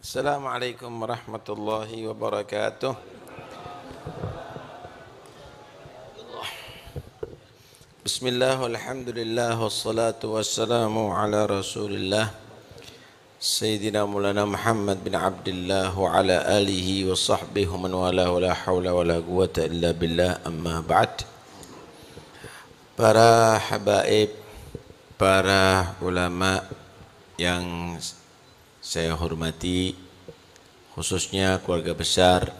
Assalamualaikum warahmatullahi wabarakatuh. Bismillah, walhamdulillah, wassalatu wassalamu ala rasulillah Sayyidina Maulana Muhammad bin Abdullah wa ala alihi wa sahbihi wa man wala wa la hawla wa la quwata illa billah, amma ba'd. Para habaib, para ulama yang saya hormati, khususnya keluarga besar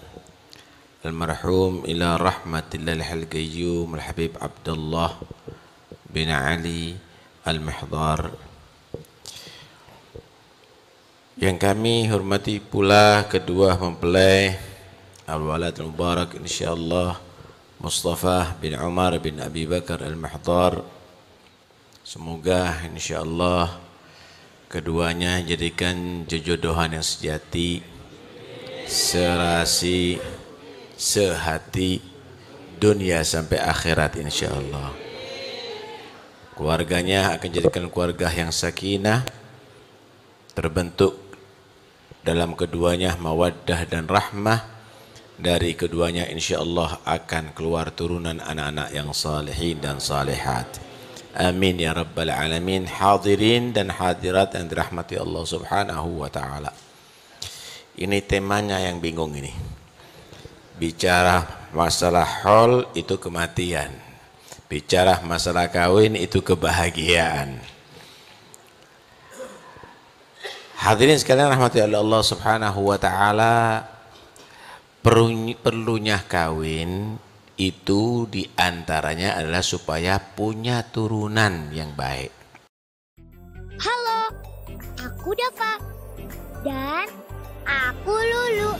almarhum ila rahmatillahil al-qayyum al-habib Abdullah bin Ali al-Mihdhar, yang kami hormati pula kedua mempelai al-walad al-mubarak insyaallah Mustafa bin Umar bin Abi Bakar al-Mihdhar. Semoga insyaallah keduanya jadikan jodohan yang sejati, serasi, sehati, dunia sampai akhirat insyaallah. Keluarganya akan jadikan keluarga yang sakinah, terbentuk dalam keduanya mawaddah dan rahmah. Dari keduanya insyaallah akan keluar turunan anak-anak yang salihin dan salihat. Amin ya rabbal alamin. Hadirin dan hadirat yang dirahmati Allah subhanahu wa ta'ala. Ini temanya yang bingung ini. Bicara masalah haul itu kematian. Bicara masalah kawin itu kebahagiaan. Hadirin sekalian rahmati Allah subhanahu wa ta'ala. Perlunya kawin itu diantaranya adalah supaya punya turunan yang baik. Halo, aku Dava dan aku Lulu.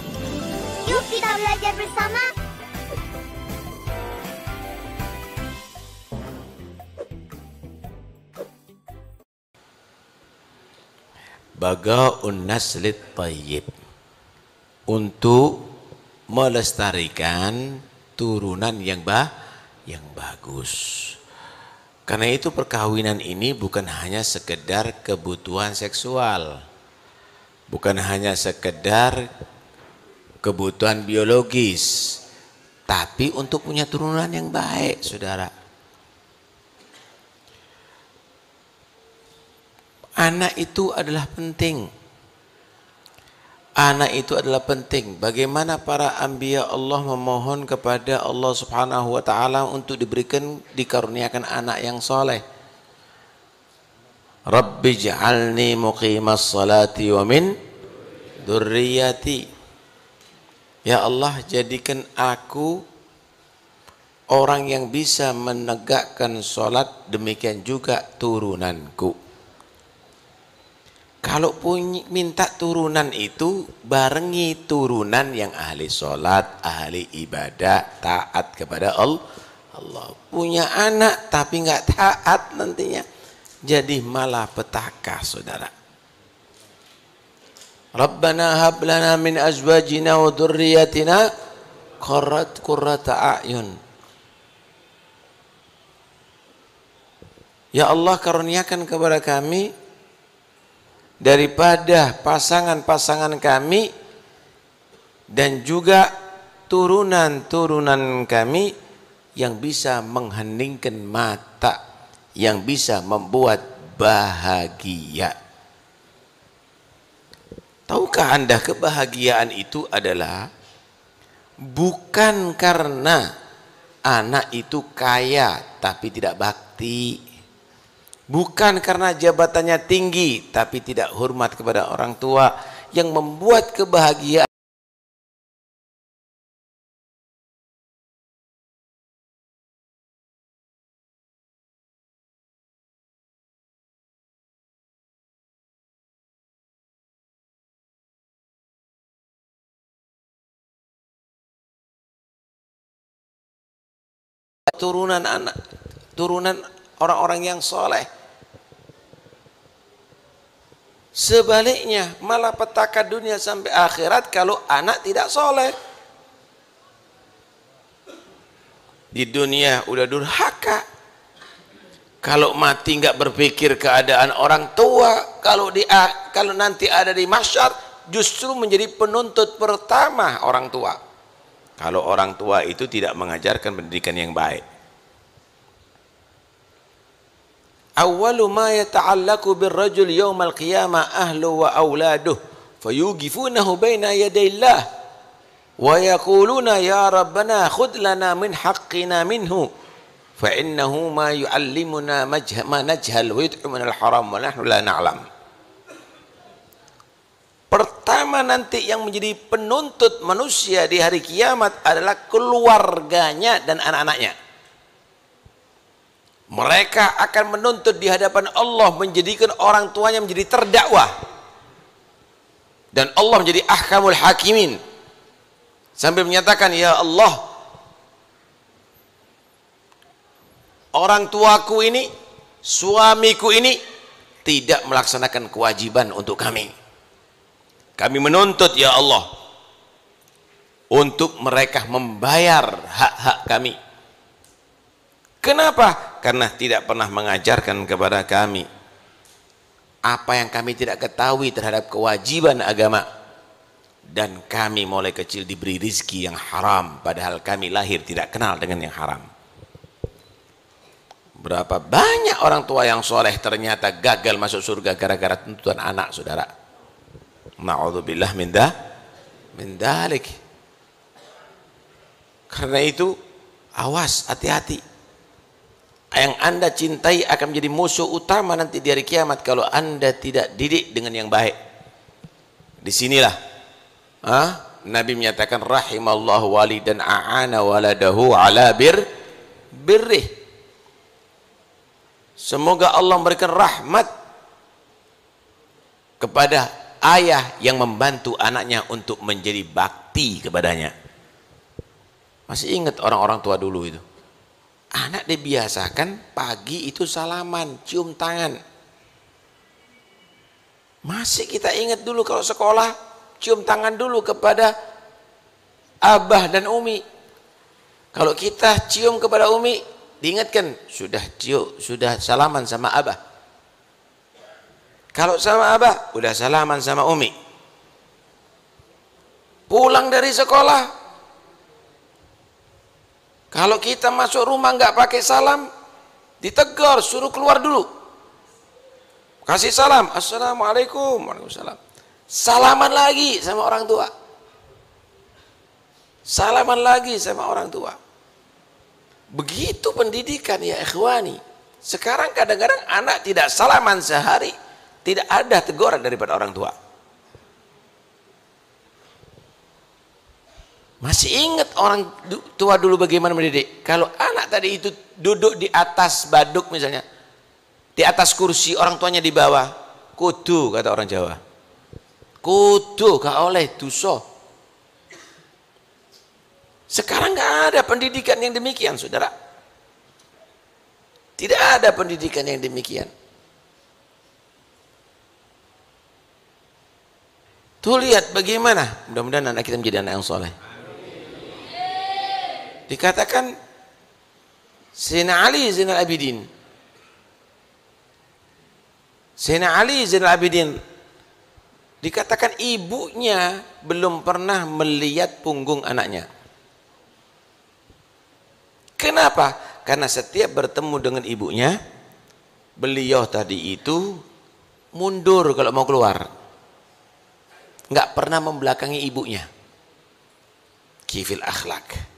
Yuk kita belajar bersama. Baga'un naslit tayyib, untuk melestarikan turunan yang bagus. Karena itu perkawinan ini bukan hanya sekedar kebutuhan seksual, bukan hanya sekedar kebutuhan biologis, tapi untuk punya turunan yang baik, saudara. Anak itu adalah penting. Anak itu adalah penting. Bagaimana para anbiya Allah memohon kepada Allah subhanahu wa ta'ala untuk dikaruniakan anak yang soleh. Rabbi ij'alni muqimas salati wa min dzurriyyati. Ya Allah, jadikan aku orang yang bisa menegakkan salat, demikian juga turunanku. Kalau minta turunan itu barengi turunan yang ahli sholat, ahli ibadah, taat kepada Allah. Punya anak tapi nggak taat nantinya, jadi malah petaka, saudara. Rabbana hab lana min azwajina wa dzurriyyatina qurrata a'yun. Ya Allah, karuniakan kepada kami daripada pasangan-pasangan kami dan juga turunan-turunan kami yang bisa mengheningkan mata, yang bisa membuat bahagia. Tahukah Anda, kebahagiaan itu adalah bukan karena anak itu kaya tapi tidak bakti, bukan karena jabatannya tinggi tapi tidak hormat kepada orang tua. Yang membuat kebahagiaan turunan anak, turunan orang-orang yang soleh. Sebaliknya malah petaka dunia sampai akhirat kalau anak tidak soleh. Di dunia udah durhaka. Kalau mati nggak berpikir keadaan orang tua, kalau nanti ada di mahsyar justru menjadi penuntut pertama orang tua. Kalau orang tua itu tidak mengajarkan pendidikan yang baik. Awwalu ma yata'allaqu birrajul yawmal qiyamah ahlu wa auladuh fayugifunahu baina yadayillah wa yaquluna ya rabbana khudh lana min haqqina minhu fa innahu ma yu'allimuna ma najhal wa yut'imuna al-haram wa nahnu la na'lam. Pertama nanti yang menjadi penuntut manusia di hari kiamat adalah keluarganya dan anak-anaknya. Mereka akan menuntut di hadapan Allah, menjadikan orang tuanya menjadi terdakwah, dan Allah menjadi ahkamul hakimin, sambil menyatakan, ya Allah, orang tuaku ini, suamiku ini tidak melaksanakan kewajiban untuk kami. Kami menuntut ya Allah untuk mereka membayar hak-hak kami. Kenapa? Karena tidak pernah mengajarkan kepada kami apa yang kami tidak ketahui terhadap kewajiban agama, dan kami mulai kecil diberi rizki yang haram padahal kami lahir tidak kenal dengan yang haram. Berapa banyak orang tua yang soleh ternyata gagal masuk surga gara-gara tuntutan anak, saudara. Na'udzubillah min dzalik. Karena itu awas, hati-hati. Yang Anda cintai akan menjadi musuh utama nanti di hari kiamat kalau Anda tidak didik dengan yang baik. Disinilah Nabi menyatakan rahimallahu walidan a'ana waladahu ala birrih. Semoga Allah memberikan rahmat kepada ayah yang membantu anaknya untuk menjadi bakti kepadanya. Masih ingat orang-orang tua dulu itu? Anak dibiasakan pagi itu salaman, cium tangan. Masih kita ingat dulu kalau sekolah, cium tangan dulu kepada abah dan umi. Kalau kita cium kepada umi, diingatkan, sudah salaman sama abah. Kalau sama abah, udah salaman sama umi. Pulang dari sekolah, kalau kita masuk rumah nggak pakai salam, ditegur, suruh keluar dulu. Kasih salam, assalamualaikum, waalaikumsalam. Salaman lagi sama orang tua. Salaman lagi sama orang tua. Begitu pendidikan ya ikhwani. Sekarang kadang-kadang anak tidak salaman sehari, tidak ada teguran daripada orang tua. Masih ingat orang tua dulu bagaimana mendidik? Kalau anak tadi itu duduk di atas baduk misalnya, di atas kursi, orang tuanya di bawah, kudu kata orang Jawa, kudu gak oleh dosa. Sekarang gak ada pendidikan yang demikian, saudara. Tidak ada pendidikan yang demikian. Tuh lihat bagaimana, mudah-mudahan anak kita menjadi anak yang soleh. Dikatakan Sayyidina Ali Zainal Abidin, Sayyidina Ali Zainal Abidin dikatakan ibunya belum pernah melihat punggung anaknya. Kenapa? Karena setiap bertemu dengan ibunya, beliau tadi itu mundur kalau mau keluar, nggak pernah membelakangi ibunya. Kifil akhlak.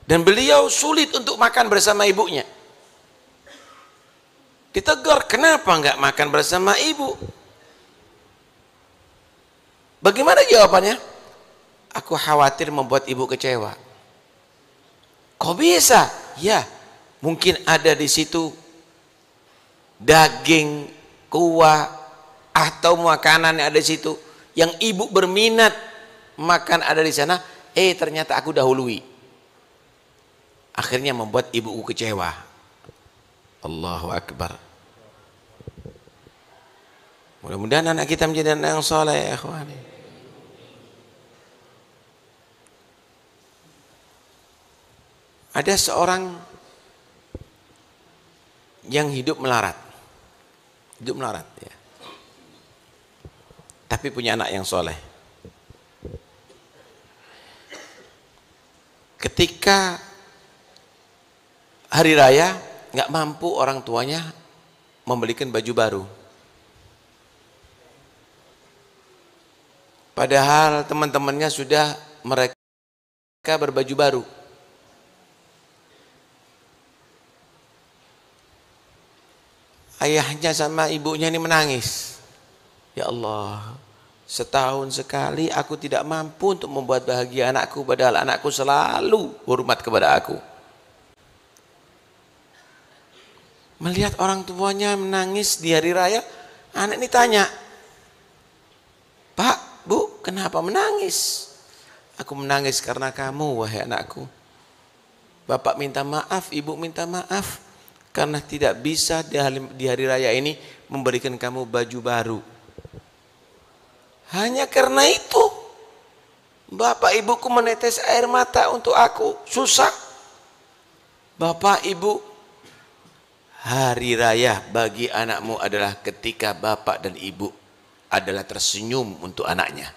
Dan beliau sulit untuk makan bersama ibunya. Ditegur, kenapa nggak makan bersama ibu? Bagaimana jawabannya? Aku khawatir membuat ibu kecewa. Kok bisa? Ya, mungkin ada di situ daging, kuah, atau makanan yang ada di situ yang ibu berminat makan ada di sana. Ternyata aku dahului. Akhirnya membuat ibuku kecewa. Allahu Akbar. Mudah-mudahan anak kita menjadi anak yang soleh ya ikhwani. Ada seorang yang hidup melarat. Hidup melarat ya. Tapi punya anak yang soleh. Ketika hari raya nggak mampu orang tuanya membelikan baju baru. Padahal teman-temannya sudah mereka berbaju baru. Ayahnya sama ibunya ini menangis. Ya Allah, setahun sekali aku tidak mampu untuk membuat bahagia anakku, padahal anakku selalu hormat kepada aku. Melihat orang tuanya menangis di hari raya, anak ini tanya, Pak, Bu, kenapa menangis? Aku menangis karena kamu, wahai anakku. Bapak minta maaf, ibu minta maaf, karena tidak bisa di hari raya ini memberikan kamu baju baru. Hanya karena itu, bapak ibuku menetes air mata untuk aku, susah. Bapak ibu, hari raya bagi anakmu adalah ketika bapak dan ibu adalah tersenyum untuk anaknya,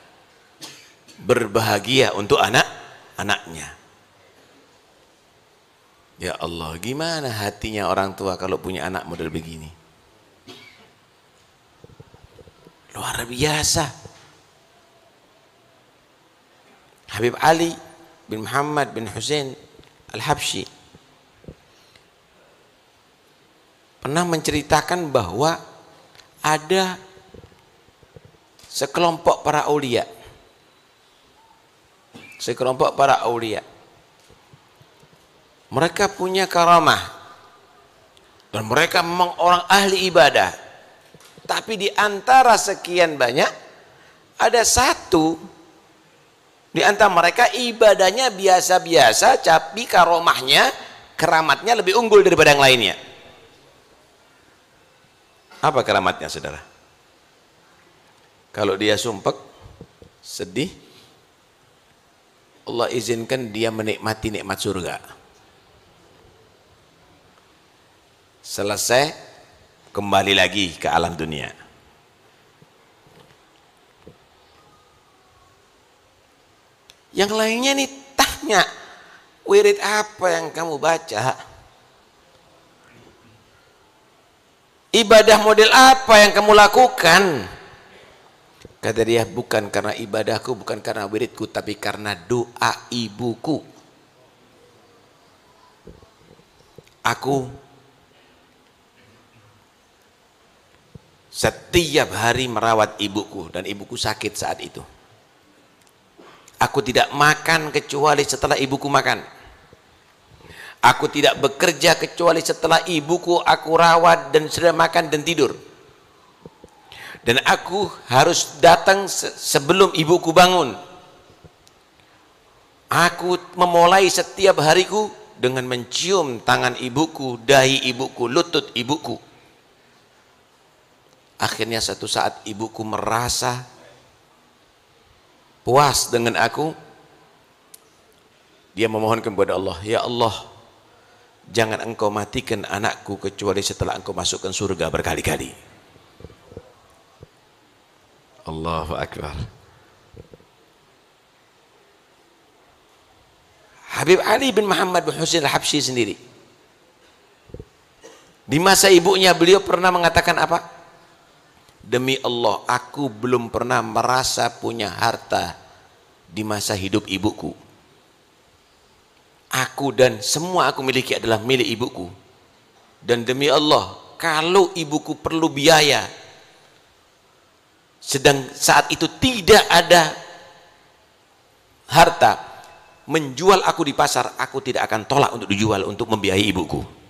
berbahagia untuk anak-anaknya. Ya Allah, gimana hatinya orang tua kalau punya anak model begini? Luar biasa. Habib Ali bin Muhammad bin Hussein Al-Habsyi pernah menceritakan bahwa ada sekelompok para aulia. Sekelompok para aulia. Mereka punya karamah dan mereka memang orang ahli ibadah, tapi di antara sekian banyak ada satu di antara mereka ibadahnya biasa-biasa, tapi karamahnya, keramatnya lebih unggul daripada yang lainnya. Apa keramatnya, saudara? Kalau dia sumpek, sedih, Allah izinkan dia menikmati nikmat surga. Selesai, kembali lagi ke alam dunia. Yang lainnya nih tanya, wirid apa yang kamu baca? Ibadah model apa yang kamu lakukan? Kata dia, bukan karena ibadahku, bukan karena wiridku, tapi karena doa ibuku. Aku setiap hari merawat ibuku dan ibuku sakit saat itu. Aku tidak makan kecuali setelah ibuku makan. Aku tidak bekerja kecuali setelah ibuku aku rawat dan sudah makan dan tidur. Dan aku harus datang sebelum ibuku bangun. Aku memulai setiap hariku dengan mencium tangan ibuku, dahi ibuku, lutut ibuku. Akhirnya satu saat ibuku merasa puas dengan aku. Dia memohonkan kepada Allah, ya Allah, jangan engkau matikan anakku kecuali setelah engkau masukkan surga berkali-kali. Allahu Akbar. Habib Ali bin Muhammad bin Hussein Al-Habsyi sendiri, di masa ibunya beliau pernah mengatakan apa? Demi Allah, aku belum pernah merasa punya harta di masa hidup ibuku. Aku dan semua aku miliki adalah milik ibuku. Dan demi Allah, kalau ibuku perlu biaya, sedang saat itu tidak ada harta, menjual aku di pasar, aku tidak akan tolak untuk dijual untuk membiayai ibuku.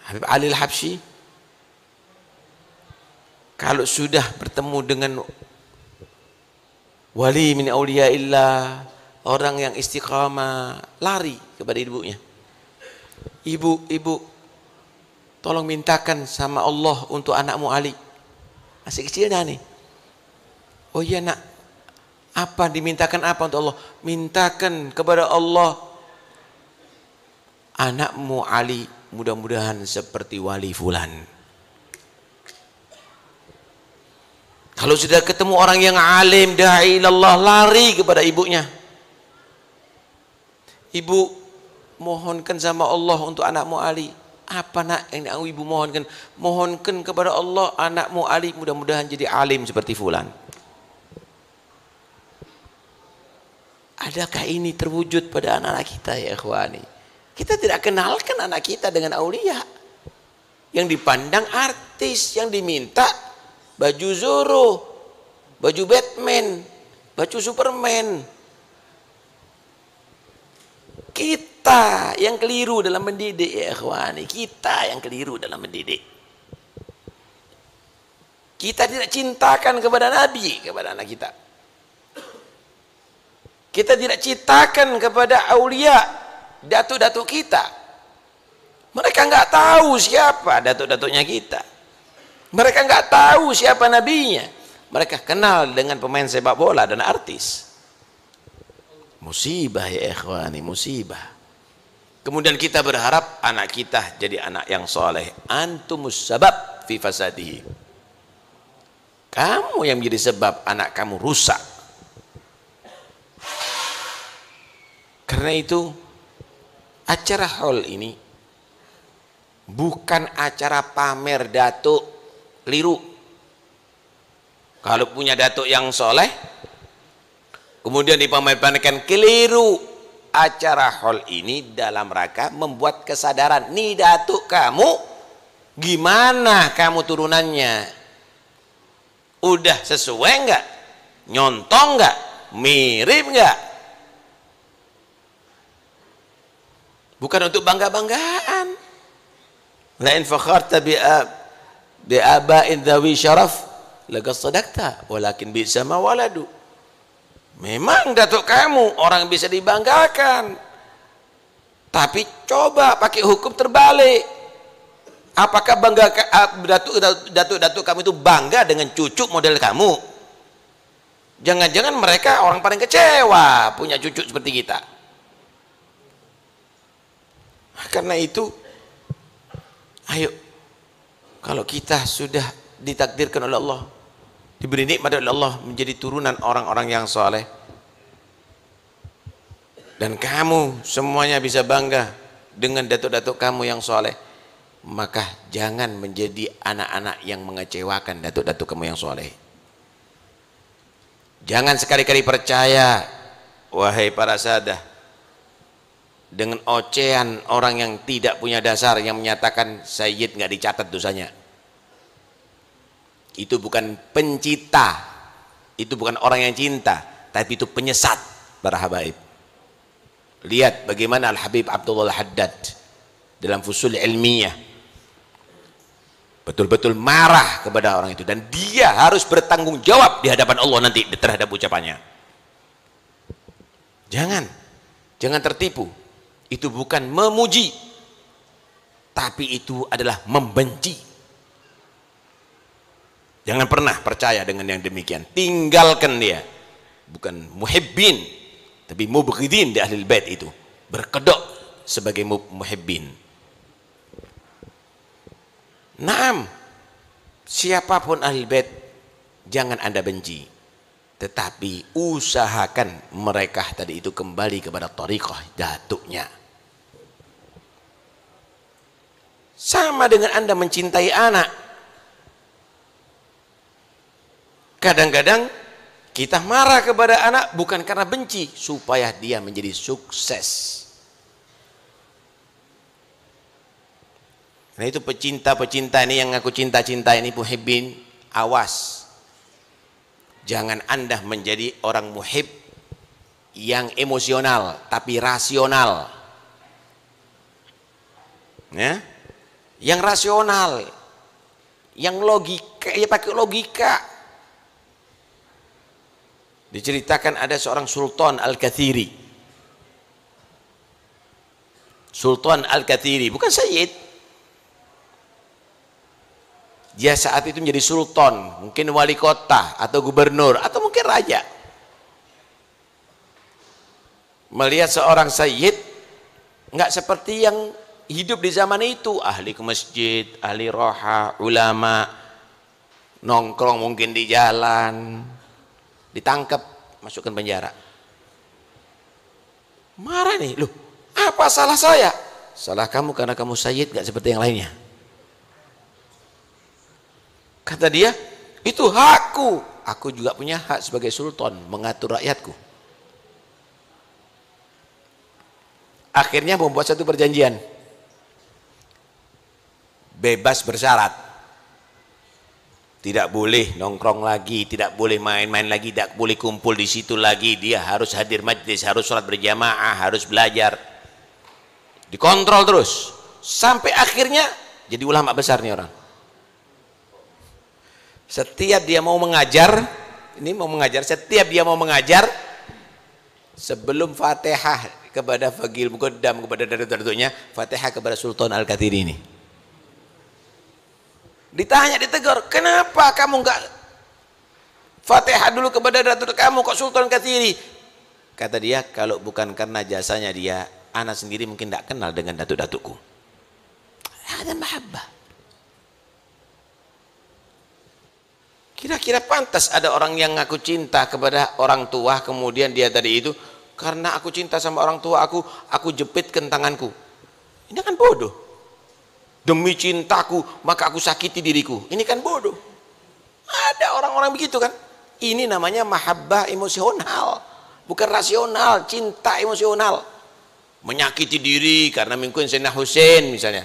Habib Ali Al-Habsyi kalau sudah bertemu dengan wali min auliyaillah, orang yang istiqamah, lari kepada ibunya. Ibu, tolong mintakan sama Allah untuk anakmu Ali. Masih kecilnya nih. Oh iya nak, Apa dimintakan apa untuk Allah? Mintakan kepada Allah, anakmu Ali mudah-mudahan seperti wali fulan. Kalau sudah ketemu orang yang alim, da'i ilallah, lari kepada ibunya. Ibu, mohonkan sama Allah untuk anakmu Ali. Apa nak yang ibu mohonkan? Mohonkan kepada Allah anakmu Ali mudah-mudahan jadi alim seperti fulan. Adakah ini terwujud pada anak-anak kita ya ikhwani? Kita tidak kenalkan anak kita dengan aulia. Yang dipandang artis, yang diminta baju Zorro, baju Batman, baju Superman. Kita yang keliru dalam mendidik ya ikhwani. Kita yang keliru dalam mendidik. Kita tidak cintakan kepada Nabi, kepada anak kita. Kita tidak cintakan kepada aulia, datuk-datuk kita. Mereka nggak tahu siapa datuk-datuknya kita. Mereka nggak tahu siapa nabinya. Mereka kenal dengan pemain sepak bola dan artis. Musibah ya ikhwani, musibah. Kemudian kita berharap anak kita jadi anak yang soleh. Antumus sabab fi fasadihi. Kamu yang menjadi sebab anak kamu rusak. Karena itu acara haul ini bukan acara pamer datuk keliru. Kalau punya datuk yang soleh kemudian dipamer-pamerkan, keliru. Acara haul ini dalam rangka membuat kesadaran, nih datuk kamu gimana kamu turunannya, udah sesuai enggak, nyontong enggak, mirip enggak. Bukan untuk bangga-banggaan. La in fakharta bi aba'in dhawi syaraf laqad sadaqta walakin bi'sa ma waladu. Memang datuk kamu orang bisa dibanggakan. Tapi coba pakai hukum terbalik. Apakah bangga datuk kamu itu bangga dengan cucu model kamu? Jangan-jangan mereka orang paling kecewa punya cucu seperti kita. Karena itu, ayo, kalau kita sudah ditakdirkan oleh Allah, diberi nikmat oleh Allah menjadi turunan orang-orang yang soleh, dan kamu semuanya bisa bangga dengan datuk-datuk kamu yang soleh, maka jangan menjadi anak-anak yang mengecewakan datuk-datuk kamu yang soleh. Jangan sekali-kali percaya, wahai para sadah, dengan ocehan orang yang tidak punya dasar yang menyatakan sayyid nggak dicatat dosanya. Itu bukan pencipta, itu bukan orang yang cinta, tapi itu penyesat para habaib. Lihat bagaimana Al-Habib Abdullah Al-Haddad dalam Fusul Ilmiyah betul-betul marah kepada orang itu, dan dia harus bertanggung jawab di hadapan Allah nanti terhadap ucapannya. Jangan tertipu. Itu bukan memuji, tapi itu adalah membenci. Jangan pernah percaya dengan yang demikian. Tinggalkan dia. Bukan muhibbin, tapi mubghidin di ahlul bait itu. Berkedok sebagai muhibbin. Naam, siapapun ahlul bait jangan Anda benci. Tetapi usahakan mereka tadi itu kembali kepada thariqah datuknya. Sama dengan Anda mencintai anak. Kadang-kadang kita marah kepada anak bukan karena benci, supaya dia menjadi sukses. Nah itu pecinta-pecinta ini yang aku cinta-cinta ini, muhibbin, awas. Jangan Anda menjadi orang muhib yang emosional tapi rasional. Ya? Yang rasional, yang logika, ya pakai logika. Diceritakan ada seorang Sultan Al-Kathiri. Sultan Al-Kathiri, bukan Sayyid. Dia saat itu menjadi sultan, mungkin wali kota atau gubernur atau mungkin raja. melihat seorang sayyid nggak seperti yang hidup di zaman itu, ahli ke masjid, ahli roha, ulama, nongkrong mungkin di jalan, ditangkap, masukkan penjara. Marah nih, loh, apa salah saya? Salah kamu karena kamu sayyid, nggak seperti yang lainnya. Kata dia, itu hakku. Aku juga punya hak sebagai sultan mengatur rakyatku. Akhirnya membuat satu perjanjian. Bebas bersyarat. Tidak boleh nongkrong lagi, tidak boleh main-main lagi, tidak boleh kumpul di situ lagi. Dia harus hadir majlis, harus sholat berjamaah, harus belajar. Dikontrol terus. Sampai akhirnya jadi ulama besar nih orang. Setiap dia mau mengajar, setiap dia mau mengajar, sebelum Fatihah kepada Faqih Muqaddam, kepada datuk-datuknya, Fatihah kepada Sultan Al-Kathiri ini. Ditanya, ditegur, kenapa kamu enggak Fatihah dulu kepada datuk kamu, kok Sultan Al-Kathiri? Kata dia, kalau bukan karena jasanya dia, ana sendiri mungkin tidak kenal dengan datuk-datukku. Ada mahabbah. Kira-kira pantas ada orang yang ngaku cinta kepada orang tua, kemudian dia tadi itu, karena aku cinta sama orang tua aku jepitkan tanganku. Ini kan bodoh. Demi cintaku maka aku sakiti diriku. Ini kan bodoh. Ada orang-orang begitu kan. Ini namanya mahabbah emosional, bukan rasional. Cinta emosional, menyakiti diri karena mungkin Sayyidina Husain misalnya.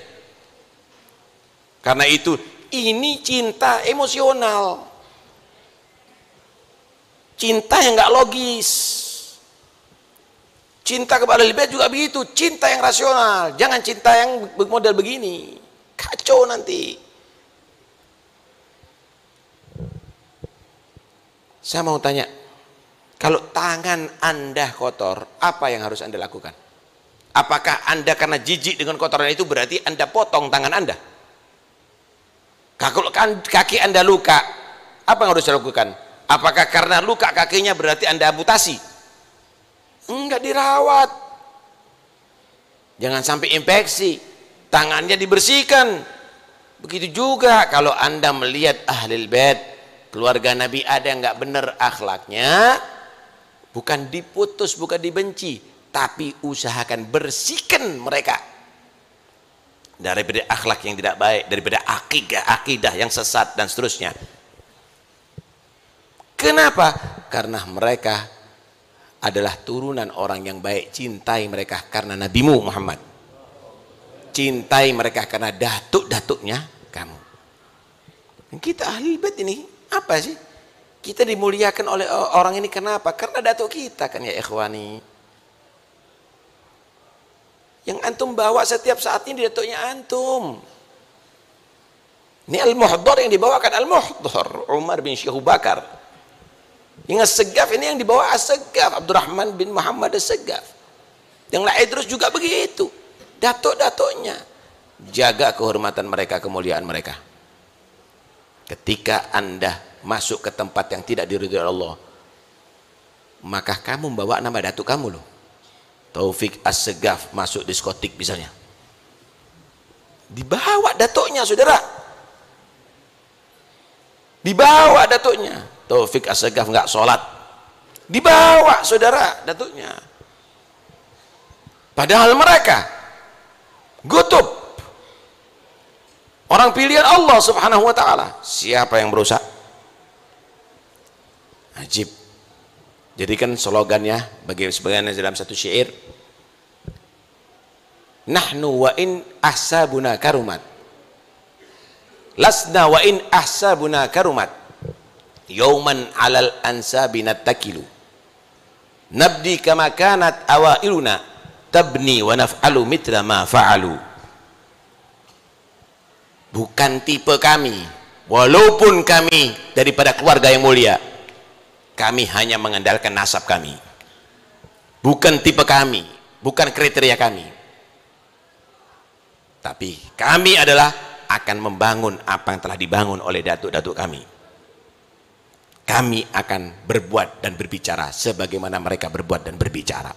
Karena itu ini cinta emosional, cinta yang nggak logis. Cinta kepada Ahlul Bait juga begitu, cinta yang rasional, jangan cinta yang model begini, kacau nanti. Saya mau tanya, kalau tangan Anda kotor, apa yang harus Anda lakukan? Apakah Anda karena jijik dengan kotoran itu berarti Anda potong tangan Anda? Kalau kaki Anda luka, apa yang harus dilakukan? Apakah karena luka kakinya berarti Anda amputasi? Enggak, dirawat. Jangan sampai infeksi. Tangannya dibersihkan. Begitu juga kalau Anda melihat Ahlul Bait, keluarga Nabi ada yang enggak benar akhlaknya, bukan diputus, bukan dibenci, tapi usahakan bersihkan mereka daripada akhlak yang tidak baik, daripada akidah yang sesat dan seterusnya. Kenapa? Karena mereka adalah turunan orang yang baik. Cintai mereka karena Nabimu Muhammad, cintai mereka karena datuk-datuknya kamu. Dan kita Ahlul Bait ini apa sih? Kita dimuliakan oleh orang ini kenapa? Karena datuk kita kan ya ikhwani. Yang antum bawa setiap saat ini datuknya antum. Ini Al-Muhdhar yang dibawakan Al-Muhdhar Umar bin Syekh Bakar. Yang Segaf ini yang dibawa As-Segaf Abdurrahman bin Muhammad As-Segaf. Yang lain terus juga begitu. Datuk-datuknya, jaga kehormatan mereka, kemuliaan mereka. Ketika Anda masuk ke tempat yang tidak diridhoi Allah, maka kamu membawa nama datuk kamu loh. Taufik As-Segaf masuk diskotik misalnya, dibawa datuknya saudara, dibawa datuknya. Taufik As-Segaf nggak sholat, dibawa saudara datuknya. Padahal mereka gutub, orang pilihan Allah Subhanahu wa ta'ala. Siapa yang berusaha? Ajib. Jadi kan slogannya bagi sebagian dalam satu syair, nahnu wa in ahsabuna karumat, lasna wa in ahsabuna karumat, yauman alal ansabi nattakilu, nabdi kama kanat awailuna, tabni wa naf'alu mitra ma fa'alu. Bukan tipe kami, walaupun kami daripada keluarga yang mulia, kami hanya mengandalkan nasab kami. Bukan tipe kami, bukan kriteria kami, tapi kami adalah akan membangun apa yang telah dibangun oleh datuk-datuk kami. Kami akan berbuat dan berbicara sebagaimana mereka berbuat dan berbicara.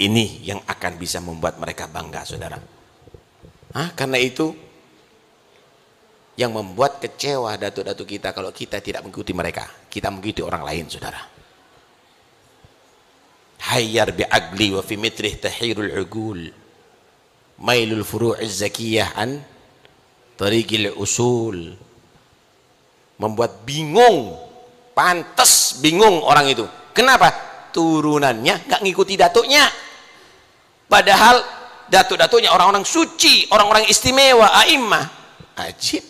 ini yang akan bisa membuat mereka bangga, saudara. Karena itu yang membuat kecewa datuk-datuk kita kalau kita tidak mengikuti mereka, kita mengikuti orang lain, saudara. Hayyar bi'agli wa fi mitrih tahirul ugul mailul furu'iz zakiyah an tariqil usul. Membuat bingung, pantas bingung orang itu. Kenapa? Turunannya nggak ngikuti datuknya. Padahal datuk-datuknya orang-orang suci, orang-orang istimewa, a'immah. Ajib.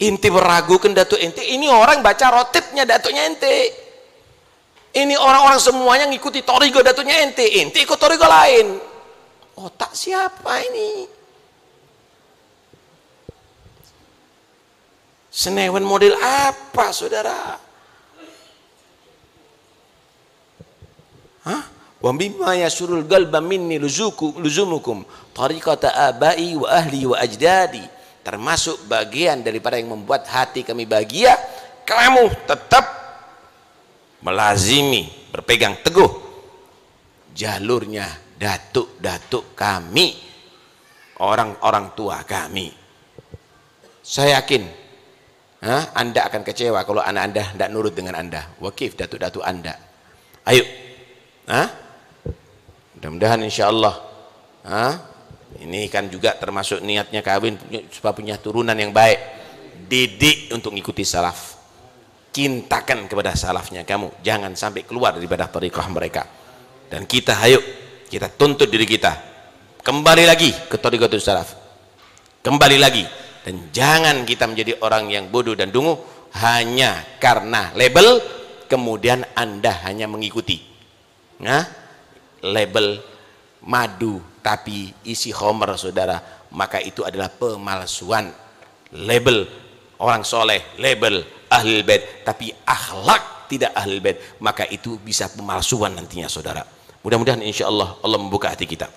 Inti meragukan datuk ente, ini orang baca rotibnya datuknya ente. Ini orang-orang semuanya ngikuti torigo datuknya ente ikut torigo lain. Otak siapa ini? Senewan model apa, saudara? Wa mimma yasurul qalba minni luzumukum tariqata abai wa ahli wa ajdadi. Termasuk bagian daripada yang membuat hati kami bahagia, kamu tetap melazimi, berpegang teguh jalurnya datuk-datuk kami, orang-orang tua kami. Saya yakin Anda akan kecewa kalau anak Anda tidak nurut dengan Anda. Wakif datuk-datuk Anda. Ayo, mudah-mudahan insya Allah ini kan juga termasuk niatnya kawin supaya punya turunan yang baik. Didik untuk mengikuti salaf, cintakan kepada salafnya kamu, jangan sampai keluar daripada tariqah mereka. Dan kita ayo, kita tuntut diri kita kembali lagi ke tariqatul salaf, kembali lagi. Dan jangan kita menjadi orang yang bodoh dan dungu hanya karena label, kemudian Anda hanya mengikuti label madu tapi isi homer, saudara. Maka itu adalah pemalsuan. Label orang soleh, label ahlul bait, tapi akhlak tidak ahlul bait, maka itu bisa pemalsuan nantinya, saudara. Mudah-mudahan insya Allah Allah membuka hati kita,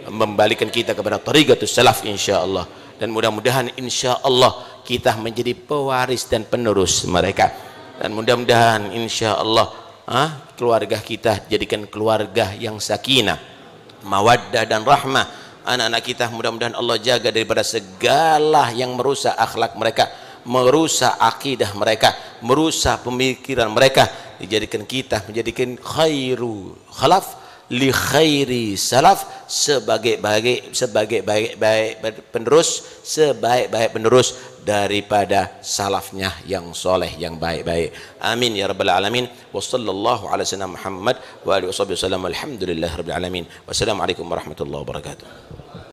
membalikan kita kepada tariqatus salaf insya Allah. Dan mudah-mudahan insya Allah kita menjadi pewaris dan penerus mereka. Dan mudah-mudahan insya Allah keluarga kita jadikan keluarga yang sakinah, mawaddah dan rahmah. Anak-anak kita mudah-mudahan Allah jaga daripada segala yang merusak akhlak mereka, merusak akidah mereka, merusak pemikiran mereka. Dijadikan kita menjadikan khairu khalaf li khairi salaf, sebaik-baik penerus daripada salafnya yang soleh, yang baik-baik. Amin ya rabbal alamin. Wa sallallahu ala sayyidina Muhammad wa alihi wasallam. Alhamdulillah rabbil alamin. Wassalamualaikum warahmatullahi wabarakatuh.